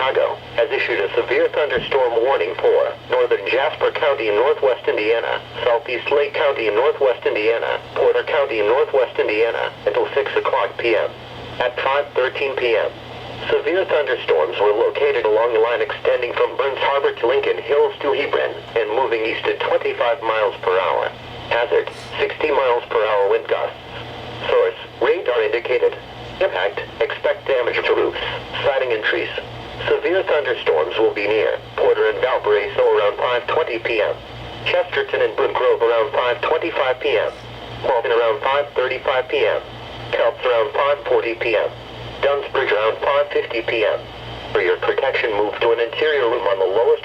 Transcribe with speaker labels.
Speaker 1: Chicago, has issued a severe thunderstorm warning for northern Jasper County in northwest Indiana, southeast Lake County in northwest Indiana, Porter County in northwest Indiana, until 6 o'clock p.m. At 5:13 p.m., severe thunderstorms were located along the line extending from Burns Harbor to Lincoln Hills to Hebron, and moving east at 25 miles per hour. Hazard, 60 miles per hour wind gusts. Source, radar indicated. Impact, expect damage to roofs, siding and trees. Severe thunderstorms will be near Porter and Valparaiso around 5:20 p.m. Chesterton and Boone Grove around 5:25 p.m. Walton around 5:35 p.m. Kelps around 5:40 p.m. Dunsbridge around 5:50 p.m. For your protection, move to an interior room on the lowest